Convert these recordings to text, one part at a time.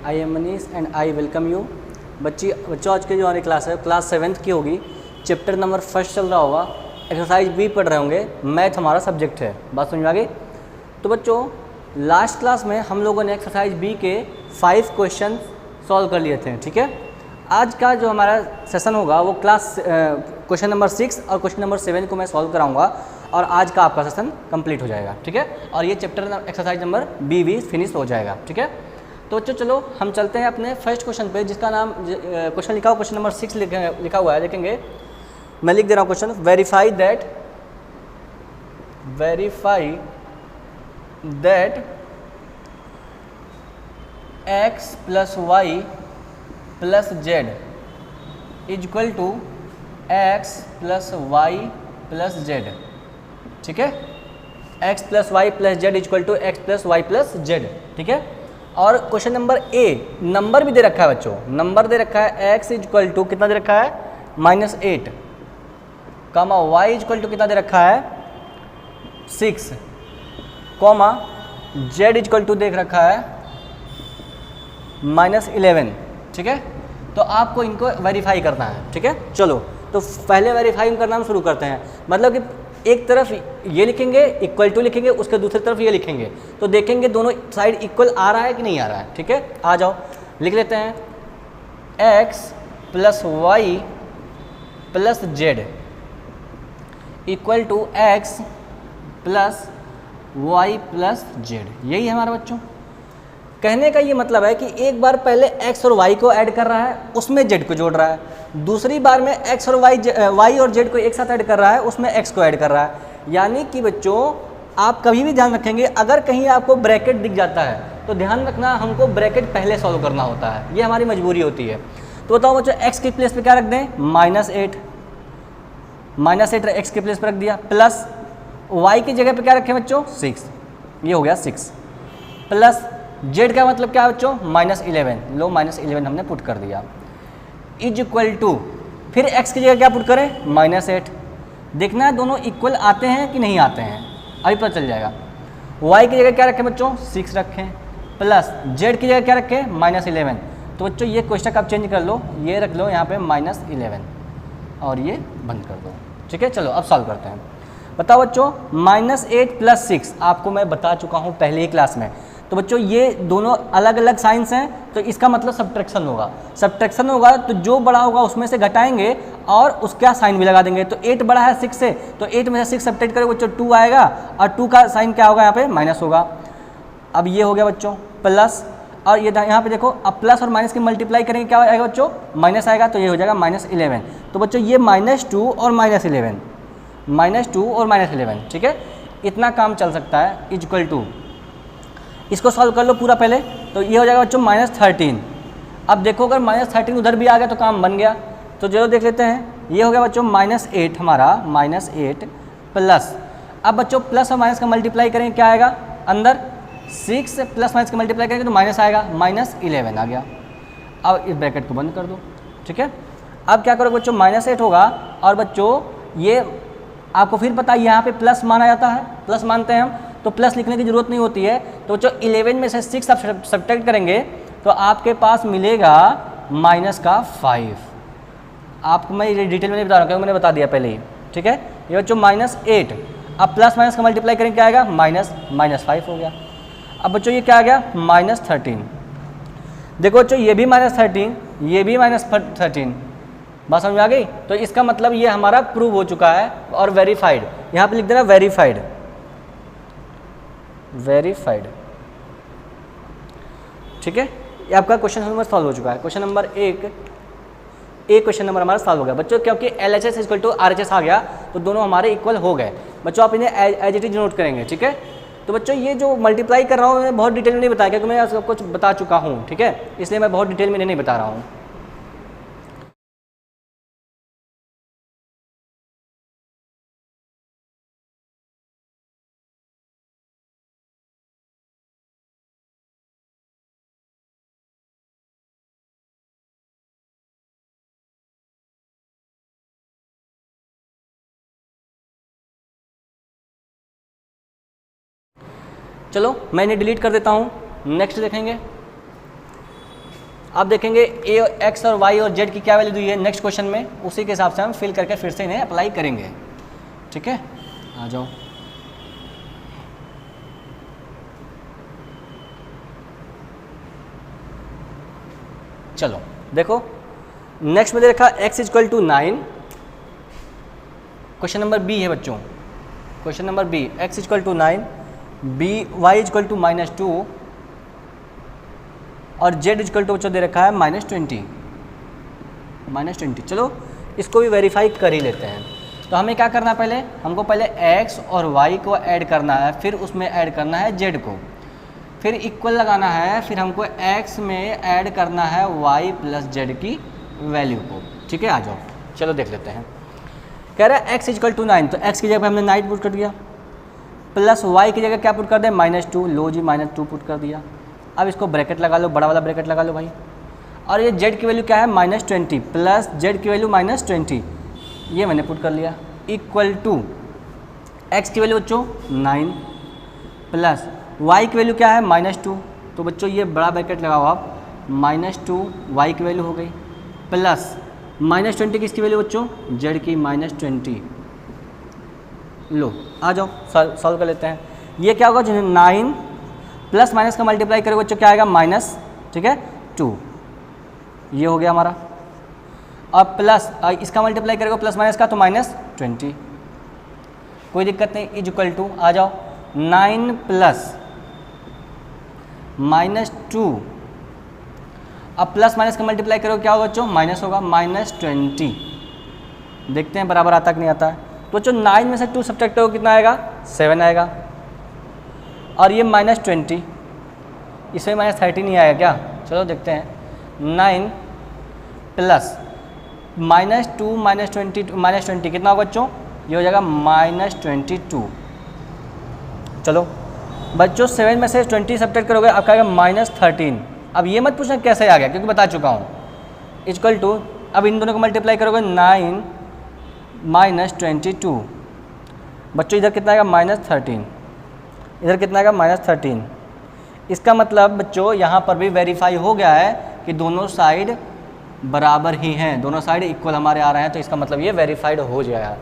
I am Manish and I welcome you. बच्चों आज की जो हमारी क्लास है क्लास 7th की होगी। चैप्टर नंबर 1 चल रहा होगा, एक्सरसाइज बी पढ़ रहे होंगे। मैथ हमारा सब्जेक्ट है, बात समझ में आ गई। तो बच्चों लास्ट क्लास में हम लोगों ने एक्सरसाइज बी के 5 क्वेश्चन सॉल्व कर लिए थे, ठीक है। आज का जो हमारा सेशन होगा वो क्लास क्वेश्चन नंबर 6 और क्वेश्चन नंबर 7 को मैं सॉल्व कराऊंगा और आज का आपका सेशन कंप्लीट हो जाएगा, ठीक है। और ये चैप्टर एक्सरसाइज नंबर बी भी फिनिश हो जाएगा, ठीक है। तो बच्चों चलो हम चलते हैं अपने फर्स्ट क्वेश्चन पे, जिसका नाम क्वेश्चन लिखा हुआ क्वेश्चन नंबर 6 लिखा हुआ है, देखेंगे। मैं लिख दे रहा हूँ question. Verify that x plus y plus z is equal to x plus y plus z, ठीक है। x plus y plus z is equal to x plus y plus z, ठीक है। और क्वेश्चन नंबर ए, नंबर भी दे रखा है बच्चों, number दे रखा है x इज इक्वल टू कितना दे रखा है -8, comma y is equal to कितना दे रखा है 6, comma z is equal to देख रखा है -11, ठीक है। तो आपको इनको वेरीफाई करना है, ठीक है। चलो तो पहले वेरीफाई करना हम शुरू करते हैं। मतलब कि एक तरफ ये लिखेंगे इक्वल टू लिखेंगे, उसके दूसरी तरफ ये लिखेंगे, तो देखेंगे दोनों साइड इक्वल आ रहा है कि नहीं आ रहा है, ठीक है। आ जाओ लिख लेते हैं x plus y plus z equal to x plus y plus z. यही है हमारा बच्चों। कहने का ये मतलब है कि एक बार पहले x और y को ऐड कर रहा है, उसमें z को जोड़ रहा है। दूसरी बार में x और y और z को एक साथ ऐड कर रहा है, उसमें x को ऐड कर रहा है। यानी कि बच्चों आप कभी भी ध्यान रखेंगे, अगर कहीं आपको ब्रैकेट दिख जाता है तो ध्यान रखना हमको ब्रैकेट पहले सॉल्व करना होता है, ये हमारी मजबूरी होती है। तो बताओ बच्चों x के प्लेस पे क्या रख दें, -8 x के प्लेस पे रख दिया, प्लस y की जगह पे क्या रखें बच्चों 6, ये हो गया 6, प्लस z का मतलब क्या है बच्चों -11, लो -11 हमने पुट कर दिया, इज इक्वल टू फिर x की जगह क्या पुट करें -8। देखना है दोनों इक्वल आते हैं कि नहीं आते हैं, अभी पता चल जाएगा। y की जगह क्या रखें बच्चों 6 रखें, प्लस z की जगह क्या रखें -11। तो बच्चों ये क्वेश्चन आप चेंज कर लो, ये रख लो यहाँ पे -11 और ये बंद कर दो, ठीक है। चलो अब सॉल्व करते हैं। बताओ बच्चों -8 प्लस 6 आपको मैं बता चुका हूँ पहले ही क्लास में। तो बच्चों ये दोनों अलग अलग साइंस हैं, तो इसका मतलब सब्ट्रैक्शन होगा। सब्ट्रैक्शन होगा तो जो बड़ा होगा उसमें से घटाएंगे और उसका साइन भी लगा देंगे। तो 8 बड़ा है 6 से, तो 8 में से 6 सब्ट्रैक्ट करेंगे बच्चों 2 आएगा, और 2 का साइन क्या होगा यहाँ पे माइनस होगा। अब ये हो गया बच्चों प्लस, और ये यहाँ पे देखो अब प्लस और माइनस की मल्टीप्लाई करेंगे क्या आएगा बच्चों माइनस आएगा, तो ये हो जाएगा -11। तो बच्चों ये -2 और -11 और -11, ठीक है। इतना काम चल सकता है, इज इक्वल टू इसको सॉल्व कर लो पूरा पहले, तो ये हो जाएगा बच्चों -13। अब देखो अगर -13 उधर भी आ गया तो काम बन गया। तो चलो देख लेते हैं, ये हो गया बच्चों -8 हमारा -8 प्लस, अब बच्चों प्लस और माइनस का मल्टीप्लाई करेंगे क्या आएगा अंदर 6 प्लस माइनस का मल्टीप्लाई करेंगे तो माइनस आएगा, -11 आ गया। अब इस ब्रैकेट को बंद कर दो, ठीक है। अब क्या करो बच्चों -8 होगा, और बच्चों ये आपको फिर पता है यहाँ पे प्लस माना जाता है, प्लस मानते हैं हम, तो प्लस लिखने की जरूरत नहीं होती है। तो बच्चों 11 में से 6 आप सब्ट्रैक्ट करेंगे तो आपके पास मिलेगा -5। आपको मैं डिटेल में नहीं बता रहा हूँ क्योंकि मैंने बता दिया पहले ही, ठीक है। ये बच्चों -8, अब प्लस माइनस का मल्टीप्लाई करेंगे क्या आएगा -5 हो गया। अब बच्चों ये क्या आ गया -13। देखो बच्चों ये भी -13, ये भी -13, बात समझ में आ गई। तो इसका मतलब ये हमारा प्रूव हो चुका है और वेरीफाइड, यहाँ पे लिख देना वेरीफाइड, ठीक है। ये आपका क्वेश्चन नंबर सॉल्व हो चुका है। क्वेश्चन नंबर एक क्वेश्चन नंबर हमारा सॉल्व हो गया बच्चों, क्योंकि LHS इक्वल टू RHS आ गया तो दोनों हमारे इक्वल हो गए। बच्चों आप इन्हें एज इट इज नोट करेंगे, ठीक है। तो बच्चों ये जो मल्टीप्लाई कर रहा हूँ मैं बहुत डिटेल में नहीं बताया, क्योंकि मैं सब कुछ बता चुका हूँ, ठीक है, इसलिए मैं बहुत डिटेल में नहीं बता रहा हूँ। चलो मैं इन्हें डिलीट कर देता हूँ, नेक्स्ट देखेंगे। अब देखेंगे ए एक्स और वाई और जेड की क्या वैल्यू दी है नेक्स्ट क्वेश्चन में, उसी के हिसाब से हम फिल करके फिर से इन्हें अप्लाई करेंगे। ठीक है, आ जाओ। चलो देखो, नेक्स्ट में दे रखा x equal to 9, question number b है बच्चों, question number b, x equal to 9, b y equal to -2 और z इक्वल टू बच्चों दे रखा है -20। चलो इसको भी वेरीफाई कर ही लेते हैं। तो हमें क्या करना है, पहले हमको पहले x और y को ऐड करना है, फिर उसमें ऐड करना है z को, फिर इक्वल लगाना है, फिर हमको x में ऐड करना है y प्लस z की वैल्यू को। ठीक है, आ जाओ चलो देख लेते हैं। कह रहा है x इक्वल टू 9, तो x की जगह पे हमने 9 पुट कर दिया, प्लस y की जगह क्या पुट कर दें -2, लो जी -2 पुट कर दिया। अब इसको ब्रैकेट लगा लो, बड़ा वाला ब्रैकेट लगा लो भाई, और ये z की वैल्यू क्या है -20 प्लस z की वैल्यू -20, ये मैंने पुट कर लिया, इक्वल टू x की वैल्यू बच्चों 9 प्लस y की वैल्यू क्या है -2, तो बच्चों ये बड़ा ब्रैकेट लगाओ आप, -2 y की वैल्यू हो गई, प्लस -20 किसकी वैल्यू बच्चों, z की -20। लो आ जाओ सॉल्व कर लेते हैं। ये क्या होगा, जो 9 प्लस माइनस का मल्टीप्लाई करोगे बच्चों क्या आएगा माइनस, ठीक है 2, ये हो गया हमारा, और प्लस इसका मल्टीप्लाई करोगे प्लस माइनस का तो -20, कोई दिक्कत नहीं, इज इक्वल टू आ जाओ 9 प्लस -2, अब प्लस माइनस का मल्टीप्लाई करोगे क्या होगा बच्चों, माइनस होगा -20। देखते हैं बराबर आता कि नहीं आता है। तो बच्चों 9 में से 2 सब्ट्रैक्ट करोगे कितना आएगा, 7 आएगा, और ये -20, इसमें -13 नहीं आएगा क्या, चलो देखते हैं। 9 प्लस -2 -20 कितना होगा बच्चों, ये हो जाएगा -22। चलो बच्चों 7 में से 20 सब्ट्रैक्ट करोगे आपका आएगा -13। अब ये मत पूछना कैसे आ गया, क्योंकि बता चुका हूँ, इक्वल टू, अब इन दोनों को मल्टीप्लाई करोगे 9 -22, बच्चों इधर कितना आएगा -13, इधर कितना आएगा -13। इसका मतलब बच्चों यहाँ पर भी वेरीफाई हो गया है कि दोनों साइड बराबर ही हैं, दोनों साइड इक्वल हमारे आ रहे हैं, तो इसका मतलब ये वेरीफाइड हो जाएगा।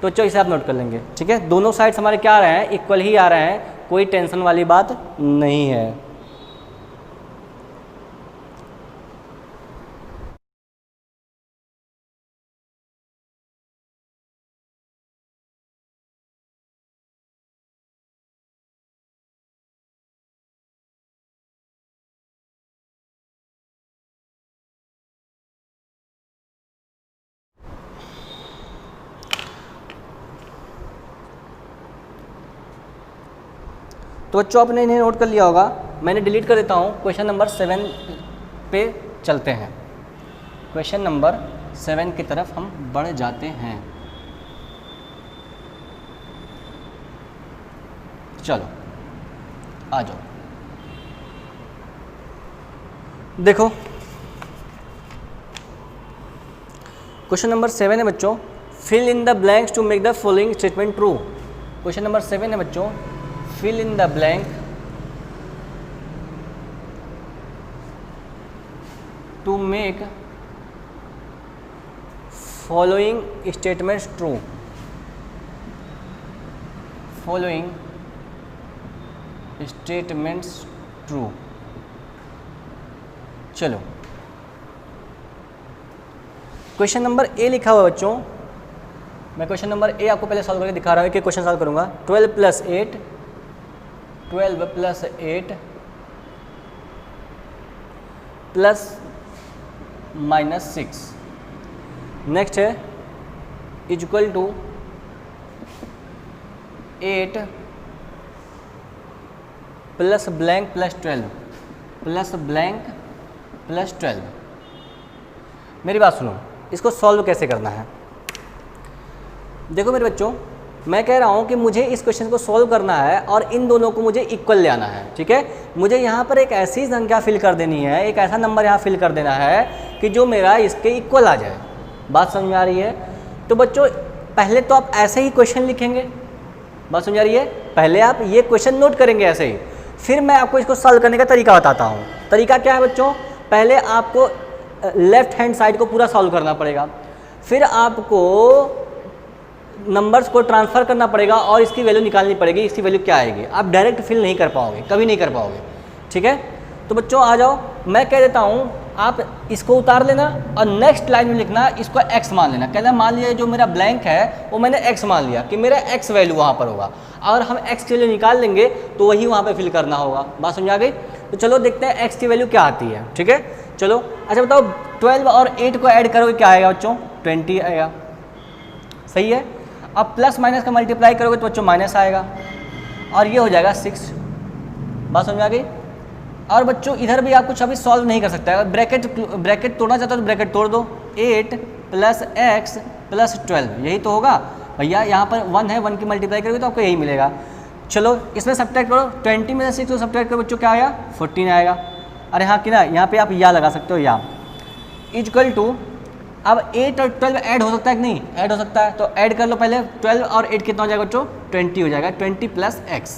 तो चलो इसे आप नोट कर लेंगे। ठीक है, दोनों साइड्स हमारे क्या आ रहे हैं, इक्वल ही आ रहे हैं, कोई टेंशन वाली बात नहीं है। तो बच्चों आपने इन्हें नोट कर लिया होगा, मैंने डिलीट कर देता हूँ। क्वेश्चन नंबर 7 पे चलते हैं, क्वेश्चन नंबर 7 की तरफ हम बढ़ जाते हैं। चलो आ जाओ, देखो क्वेश्चन नंबर 7 है बच्चों, fill in the blanks to make the following statement true. Question number 7 है बच्चों, fill in the blank to make following statements true, following statements true। चलो क्वेश्चन नंबर ए लिखा हुआ है बच्चों, मैं क्वेश्चन नंबर ए आपको पहले सॉल्व करके दिखा रहा हूँ कि क्वेश्चन सॉल्व करूंगा। 12 + 8 प्लस -6, नेक्स्ट है equal to 8 plus blank plus 12 plus blank plus 12। मेरी बात सुनो, इसको सॉल्व कैसे करना है। देखो मेरे बच्चों, मैं कह रहा हूँ कि मुझे इस क्वेश्चन को सॉल्व करना है और इन दोनों को मुझे इक्वल ले आना है। ठीक है, मुझे यहाँ पर एक ऐसी संख्या फिल कर देनी है, एक ऐसा नंबर यहाँ फिल कर देना है कि जो मेरा इसके इक्वल आ जाए। बात समझ में आ रही है। तो बच्चों पहले तो आप ऐसे ही क्वेश्चन लिखेंगे, बात समझ आ रही है। पहले आप ये क्वेश्चन नोट करेंगे ऐसे ही, फिर मैं आपको इसको सॉल्व करने का तरीका बताता हूँ। तरीका क्या है बच्चों, पहले आपको लेफ्ट हैंड साइड को पूरा सॉल्व करना पड़ेगा, फिर आपको नंबर्स को ट्रांसफ़र करना पड़ेगा और इसकी वैल्यू निकालनी पड़ेगी, इसकी वैल्यू क्या आएगी। आप डायरेक्ट फिल नहीं कर पाओगे, कभी नहीं कर पाओगे, ठीक है। तो बच्चों आ जाओ, मैं कह देता हूँ आप इसको उतार लेना और नेक्स्ट लाइन में लिखना इसको x मान लेना। कहना मान लिया जो मेरा ब्लैंक है वो मैंने x मान लिया कि मेरा x वैल्यू वहाँ पर होगा, और हम x की वैल्यू निकाल लेंगे तो वही वहाँ पे फिल करना होगा। बात समझ आ गई? तो चलो देखते हैं x की वैल्यू क्या आती है, ठीक है। चलो अच्छा बताओ 12 और 8 को ऐड करोगे क्या आएगा बच्चों? 20 आएगा, सही है। अब प्लस माइनस का मल्टीप्लाई करोगे तो बच्चों माइनस आएगा और ये हो जाएगा 6। बात समझ आ गई? और बच्चों इधर भी आप कुछ अभी सॉल्व नहीं कर सकते, अगर ब्रैकेट तोड़ना चाहते हो तो ब्रैकेट तोड़ दो। 8 + x + 12 यही तो होगा भैया, यहाँ पर 1 है, 1 की मल्टीप्लाई करोगे तो आपको यही मिलेगा। चलो इसमें सब्ट्रैक्ट करो, 20 में से 6 को सब्ट्रैक्ट करो बच्चों क्या आया? 14 आएगा। अरे हाँ कि ना, यहाँ पे आप या लगा सकते हो, या इक्वल टू, अब 8 और 12 ऐड हो सकता है कि नहीं? ऐड हो सकता है, तो ऐड कर लो पहले। 12 और 8 कितना हो जाएगा बच्चों? 20 हो जाएगा, 20 + x,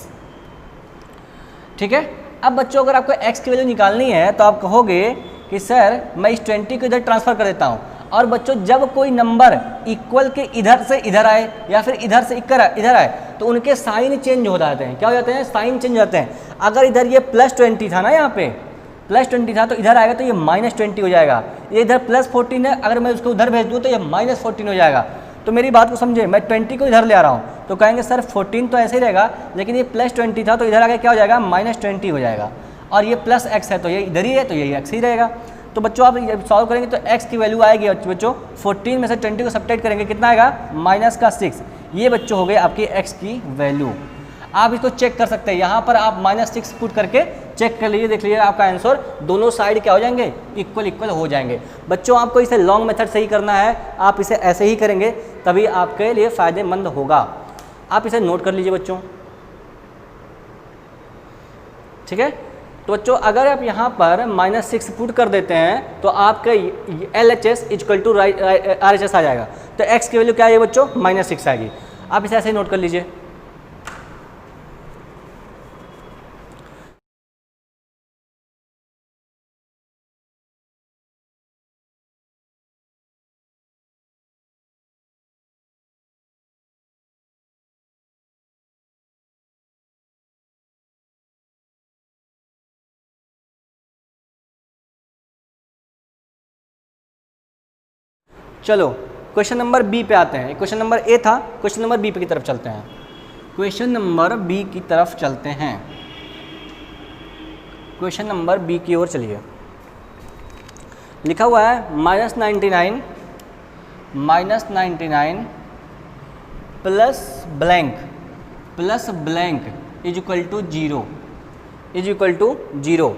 ठीक है। अब बच्चों अगर आपको x की वैल्यू निकालनी है तो आप कहोगे कि सर मैं इस 20 को इधर ट्रांसफ़र कर देता हूँ। और बच्चों जब कोई नंबर इक्वल के इधर से इधर आए या फिर इधर से इधर आए तो उनके साइन चेंज हो जाते हैं। क्या हो जाते हैं? साइन चेंज हो जाते हैं। अगर इधर ये +20 था ना, यहाँ पे +20 था, तो इधर आएगा तो ये -20 हो जाएगा। ये इधर +14 है, अगर मैं उसको उधर भेज दूँ तो ये -14 हो जाएगा। तो मेरी बात को समझे, मैं 20 को इधर ले आ रहा हूँ तो कहेंगे सर 14 तो ऐसे ही रहेगा, लेकिन ये +20 था तो इधर आगे क्या हो जाएगा? -20 हो जाएगा। और ये +x है तो ये इधर ही है तो यही x ही रहेगा। तो बच्चों आप सॉल्व करेंगे तो x की वैल्यू आएगी बच्चों 14 में से 20 को सब्ट्रैक्ट करेंगे, कितना आएगा? -6। ये बच्चों हो गए आपकी x की वैल्यू। आप इसको चेक कर सकते हैं, यहाँ पर आप -6 पुट करके चेक कर लीजिए, देख लीजिए आपका आंसर दोनों साइड क्या हो जाएंगे? इक्वल हो जाएंगे। बच्चों आपको इसे लॉन्ग मेथड से ही करना है, आप इसे ऐसे ही करेंगे तभी आपके लिए फ़ायदेमंद होगा। आप इसे नोट कर लीजिए बच्चों, ठीक है। तो बच्चों अगर आप यहाँ पर -6 पुट कर देते हैं तो आपका LHS = RHS आ जाएगा। तो x की वैल्यू क्या है बच्चों? -6 आएगी। आप इसे ऐसे ही नोट कर लीजिए। चलो क्वेश्चन नंबर बी पे आते हैं। क्वेश्चन नंबर ए था, क्वेश्चन नंबर बी की तरफ चलते हैं। क्वेश्चन नंबर बी की तरफ चलते हैं। क्वेश्चन नंबर बी की ओर चलिए। लिखा हुआ है -99 plus blank is equal to 0।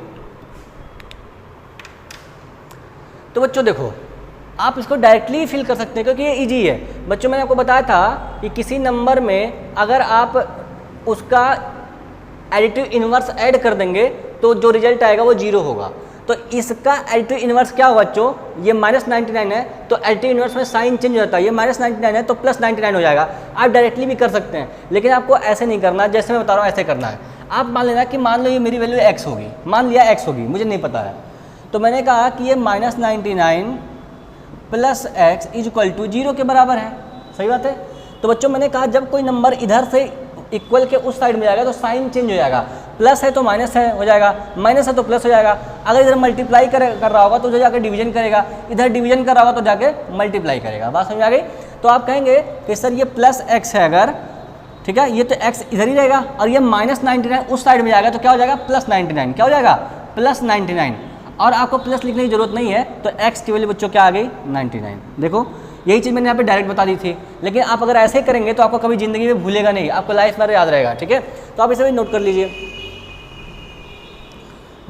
तो बच्चों देखो आप इसको डायरेक्टली फिल कर सकते हैं क्योंकि ये इजी है। बच्चों मैंने आपको बताया था कि किसी नंबर में अगर आप उसका एडिटिव इन्वर्स ऐड कर देंगे तो जो रिजल्ट आएगा वो 0 होगा। तो इसका एडिटिव इन्वर्स क्या होगा बच्चों? ये -99 है तो एडिटिव इन्वर्स में साइन चेंज हो जाता है। ये -99 है तो +99 हो जाएगा। आप डायरेक्टली भी कर सकते हैं, लेकिन आपको ऐसे नहीं करना, जैसे मैं बता रहा हूँ ऐसे करना है। आप मान लेना कि मान लो ये मेरी वैल्यू x होगी, मान लिया x होगी, मुझे नहीं पता है, तो मैंने कहा कि ये -99 + x इज इक्वल टू 0 के बराबर है। सही बात है। तो बच्चों मैंने कहा जब कोई नंबर इधर से इक्वल के उस साइड में जाएगा तो साइन चेंज हो जाएगा। प्लस है तो माइनस है हो जाएगा, माइनस है तो प्लस हो जाएगा। अगर इधर मल्टीप्लाई कर रहा होगा तो जाके डिवीजन करेगा, इधर डिवीजन कर रहा होगा तो जाके मल्टीप्लाई करेगा। बात समझ आ गई? तो आप कहेंगे कि सर ये +x है अगर, ठीक है, ये तो x इधर ही रहेगा और ये -99 उस साइड में जाएगा तो क्या हो जाएगा? +99। क्या हो जाएगा? +99। और आपको प्लस लिखने की जरूरत नहीं है, तो x की वैल्यू बच्चों क्या आ गई? 99। देखो यही चीज़ मैंने यहाँ पे डायरेक्ट बता दी थी, लेकिन आप अगर ऐसे करेंगे तो आपको कभी ज़िंदगी में भूलेगा नहीं, आपको लाइफ में याद रहेगा। ठीक है, तो आप इसे भी नोट कर लीजिए,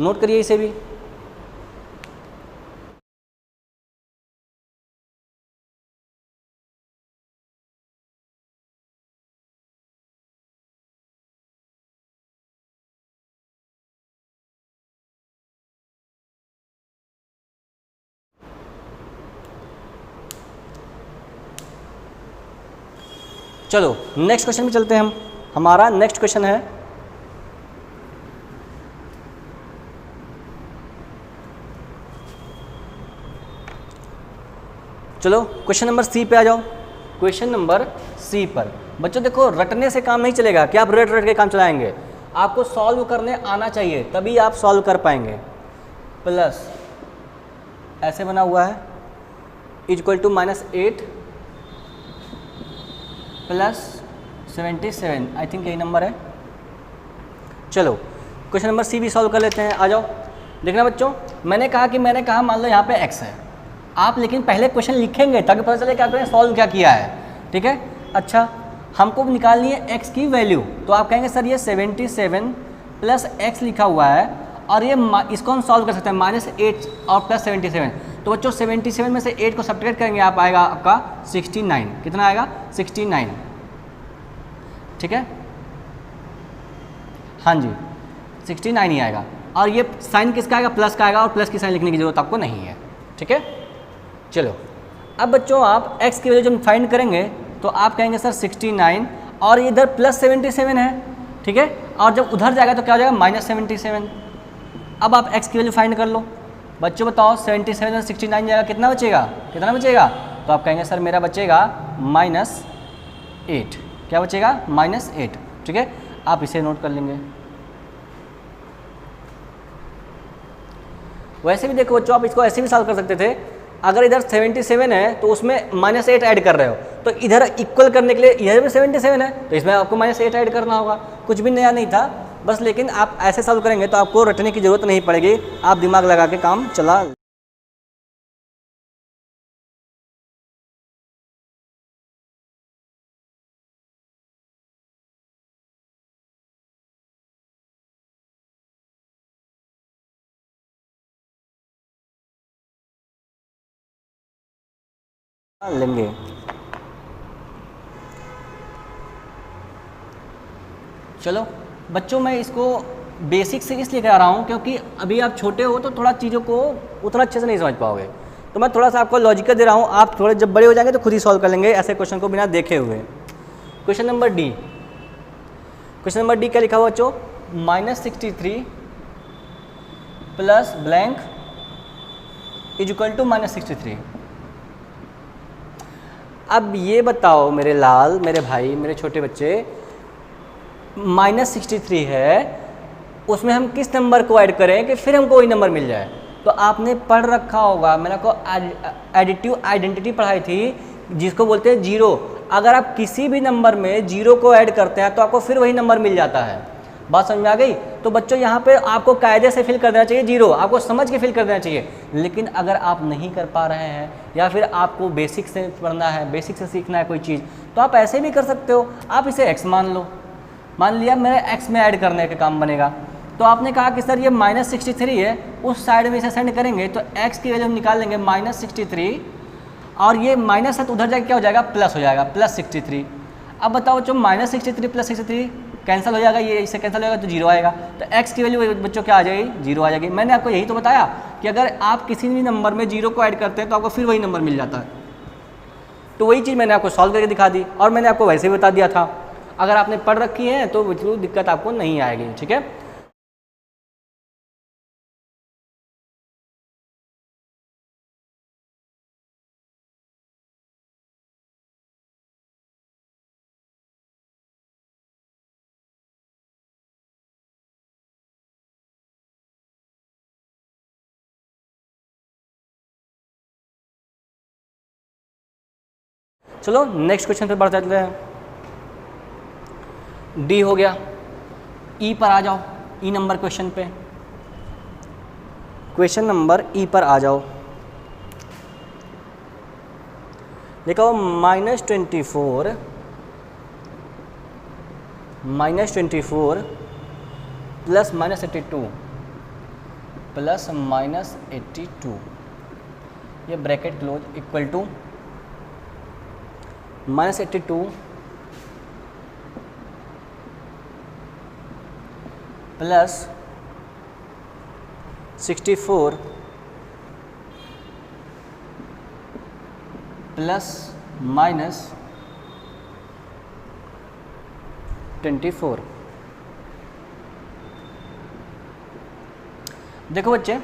नोट करिए इसे भी। चलो नेक्स्ट क्वेश्चन में चलते हैं हम। हमारा नेक्स्ट क्वेश्चन है चलो क्वेश्चन नंबर सी पे आ जाओ। क्वेश्चन नंबर सी पर बच्चों देखो, रटने से काम नहीं चलेगा कि आप रट रट के काम चलाएंगे, आपको सॉल्व करने आना चाहिए तभी आप सॉल्व कर पाएंगे। प्लस ऐसे बना हुआ है equal to -8 plus 77, I think यही नंबर है। चलो क्वेश्चन नंबर सी भी सॉल्व कर लेते हैं, आ जाओ। देखना बच्चों, मैंने कहा मान लो यहाँ पे x है, आप लेकिन पहले क्वेश्चन लिखेंगे ताकि पता चले कि आपने सॉल्व क्या किया है, ठीक है। अच्छा, हमको निकालनी है x की वैल्यू, तो आप कहेंगे सर ये 77 प्लस x लिखा हुआ है और ये इसको हम सॉल्व कर सकते हैं -8 और प्लस 77। तो बच्चों 77 में से 8 को सब्ट्रैक्ट करेंगे, आप आएगा आपका 69। कितना आएगा? 69, ठीक है। हाँ जी 69 ही आएगा। और ये साइन किसका आएगा? प्लस का आएगा, और प्लस की साइन लिखने की जरूरत आपको नहीं है, ठीक है। चलो अब बच्चों आप x की वैल्यू जब फाइंड करेंगे तो आप कहेंगे सर 69 और इधर प्लस 77 है, ठीक है। और जब उधर जाएगा तो क्या हो जाएगा? -77। अब आप x की वैल्यू फाइंड कर लो। बच्चों बताओ 77 और 69 जाएगा, कितना बचेगा? कितना बचेगा? तो आप कहेंगे सर मेरा बचेगा -8। क्या बचेगा? -8, ठीक है। आप इसे नोट कर लेंगे। वैसे भी देखो बच्चों, आप इसको ऐसे भी सॉल्व कर सकते थे। अगर इधर 77 है तो उसमें -8 ऐड कर रहे हो, तो इधर इक्वल करने के लिए इधर भी 77 है तो इसमें आपको -8 ऐड करना होगा। कुछ भी नया नहीं था, बस लेकिन आप ऐसे सॉल्व करेंगे तो आपको रटने की ज़रूरत नहीं पड़ेगी, आप दिमाग लगा के काम चला लेंगे। चलो बच्चों, मैं इसको बेसिक से इसलिए करा रहा हूँ क्योंकि अभी आप छोटे हो तो थोड़ा चीज़ों को उतना अच्छे से नहीं समझ पाओगे, तो मैं थोड़ा सा आपको लॉजिकल दे रहा हूँ। आप थोड़े जब बड़े हो जाएंगे तो खुद ही सॉल्व कर लेंगे ऐसे क्वेश्चन को बिना देखे हुए। Question number d. Question number d क्या लिखा हुआ बच्चों? -63 plus blank is equal to -63। अब ये बताओ मेरे लाल, मेरे भाई, मेरे छोटे बच्चे, -63 है, उसमें हम किस नंबर को ऐड करें कि फिर हमको वही नंबर मिल जाए? तो आपने पढ़ रखा होगा, मैंने को एडिटिव आइडेंटिटी पढ़ाई थी जिसको बोलते हैं जीरो। अगर आप किसी भी नंबर में जीरो को ऐड करते हैं तो आपको फिर वही नंबर मिल जाता है। बात समझ में आ गई? तो बच्चों यहाँ पे आपको कायदे से फिल कर देना चाहिए जीरो, आपको समझ के फिल कर देना चाहिए। लेकिन अगर आप नहीं कर पा रहे हैं या फिर आपको बेसिक से पढ़ना है, बेसिक से सीखना है कोई चीज़, तो आप ऐसे भी कर सकते हो। आप इसे x मान लो, मान लिया मेरे x में ऐड करने का काम बनेगा। तो आपने कहा कि सर ये -63 है, उस साइड में इसे सेंड करेंगे तो x की वैल्यू हम निकाल लेंगे -63, और ये माइनस है तो उधर जाके क्या हो जाएगा? प्लस हो जाएगा, +63। अब बताओ बच्चों, -63 + 63 कैंसिल हो जाएगा, ये इससे कैंसिल हो जाएगा तो जीरो आएगा। तो x की वैल्यू बच्चों क्या आ जाएगी? जीरो आ जाएगी। मैंने आपको यही तो बताया कि अगर आप किसी भी नंबर में जीरो को ऐड करते हैं तो आपको फिर वही नंबर मिल जाता है। तो वही चीज़ मैंने आपको सॉल्व करके दिखा दी, और मैंने आपको वैसे भी बता दिया था। अगर आपने पढ़ रखी है तो कोई दिक्कत आपको नहीं आएगी, ठीक है। चलो नेक्स्ट क्वेश्चन पे बढ़ जाते हैं। डी हो गया। ई पर आ जाओ, ई नंबर क्वेश्चन पे। क्वेश्चन नंबर ई पर आ जाओ। देखो -24 प्लस -82 प्लस -82, ये bracket close equal to -82 plus 64 plus -24। देखो बच्चे,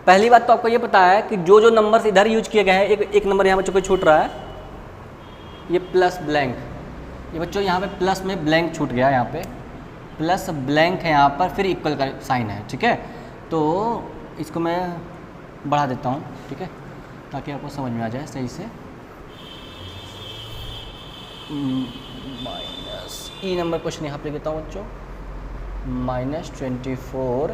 पहली बात तो आपको ये पता है कि जो जो नंबर्स इधर यूज किए गए हैं, एक नंबर यहाँ बच्चों को छूट रहा है, ये प्लस ब्लैंक, ये बच्चों यहाँ पे प्लस में ब्लैंक छूट गया, यहाँ पे प्लस ब्लैंक है यहाँ पर, फिर इक्वल का साइन है, ठीक है। तो इसको मैं बढ़ा देता हूँ, ठीक है, ताकि आपको समझ में आ जाए सही से। माइनस ई नंबर क्वेश्चन यहाँ पे लिखता हूँ बच्चों, -24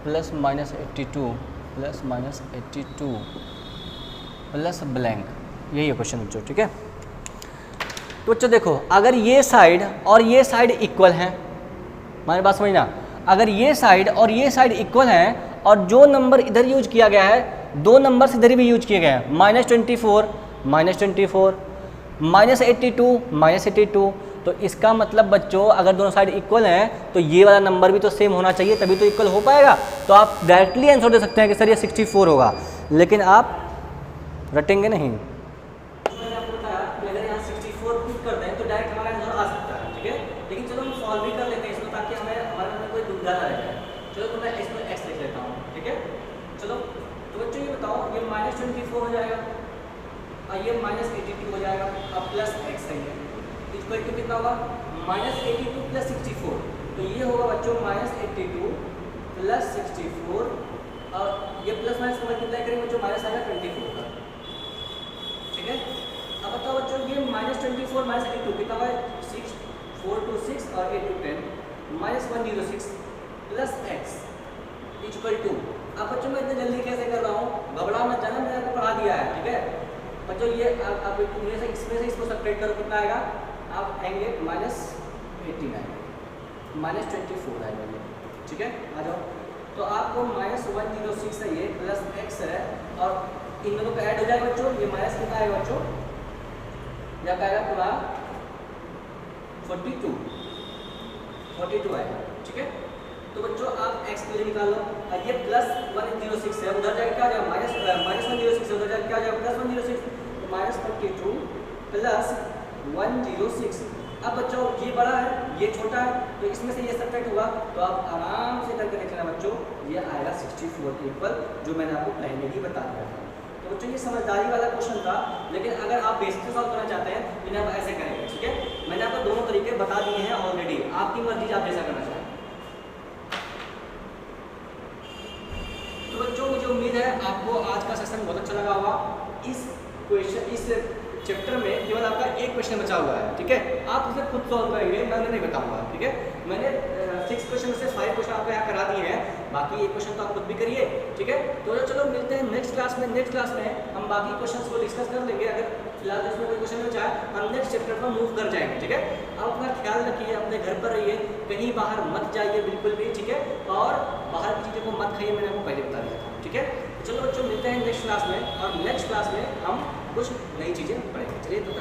प्लस -82 प्लस -82 प्लस ब्लैंक, यही है क्वेश्चन बच्चों, ठीक है। तो बच्चों देखो, अगर ये साइड और ये साइड इक्वल हैं, हमारी बात समझना, अगर ये साइड और ये साइड इक्वल हैं और जो नंबर इधर यूज किया गया है, दो नंबर इधर भी यूज किए गए हैं, -24 -82 -82, तो इसका मतलब बच्चों अगर दोनों साइड इक्वल हैं तो ये वाला नंबर भी तो सेम होना चाहिए, तभी तो इक्वल हो पाएगा। तो आप डायरेक्टली आंसर दे सकते हैं कि सर ये 64 होगा, लेकिन आप रटेंगे नहीं। हो जाएगा और ये -82 हो जाएगा, अब प्लस एक्स है, इक्वल टू कितना होगा, -82 प्लस 64, तो ये होगा बच्चों -82 प्लस 64, और ये प्लस माइनस को मल्टीप्लाई करेंगे बच्चों, माइनस आएगा 24 का, ठीक है। अब बताओ बच्चों, ये -24 -82 कितना हुआ, 6 4 to 6 और 8 to 10, -106 plus x equal to, अब बच्चों मैं इतने जल्दी कैसे कर रहा हूँ, घबराओ मत जाना, मैंने आपको पढ़ा दिया है, ठीक है बच्चों। ये अब इसमें से इसको सब्ट्रैक्ट करो, कितना आएगा, आप आएंगे -89 -24 आएगा ये, ठीक है, आ जाओ। तो आपको -106 है ये, प्लस एक्स है, और इन दोनों का ऐड हो जाएगा बच्चों, ये माइनस कितना आएगा बच्चों, या आएगा पूरा 42 आएगा, ठीक है। तो बच्चों आप x के लिए निकाल लो, ये प्लस 106 है, उधर जाके क्या आ जाएगा, -106 है, उधर जाके क्या आ जाएगा, प्लस 106, तो -42 प्लस 106। अब बच्चों ये बड़ा है, ये छोटा है, तो इसमें से ये सब्ट्रैक्ट हुआ, तो आप आराम से करके देख लेना बच्चों, ये आएगा 64 के इक्वल, जो मैंने आपको पहले ही बता दिया था। तो बच्चों ये समझदारी वाला क्वेश्चन था, लेकिन अगर आप बेसिक से सॉल्व करना चाहते हैं तो आप ऐसे करेंगे, ठीक है। मैंने आपको दोनों तरीके बता दिए हैं ऑलरेडी, आपकी मर्जी आप जैसा करना चाहें। तो बच्चों मुझे उम्मीद है आपको आज का सेशन बहुत अच्छा लगा होगा। इस चैप्टर में केवल आपका एक क्वेश्चन बचा हुआ है, ठीक है, आप उसे खुद सॉल्व करेंगे, मैं नहीं बताऊंगा, ठीक है। मैंने 6 क्वेश्चन से 5 क्वेश्चन आपको यहाँ करा दिए हैं, बाकी एक क्वेश्चन तो आप खुद भी करिए, ठीक है। तो चलो मिलते हैं नेक्स्ट क्लास में। नेक्स्ट क्लास में हम बाकी क्वेश्चंस को डिस्कस कर लेंगे, अगर फिलहाल इसमें कोई क्वेश्चन बचा है हम नेक्स्ट चैप्टर पर मूव कर जाएंगे, ठीक है। आप अपना ख्याल रखिए, अपने घर पर रहिए, कहीं बाहर मत जाइए बिल्कुल भी, ठीक है, और बाहर की चीज़ों को मत खाइए, मैंने आपको पहले बता दिया था, ठीक है। चलो बच्चों मिलते हैं नेक्स्ट क्लास में, और नेक्स्ट क्लास में हम कुछ नई चीज़ें पढ़ेंगे। चलिए तो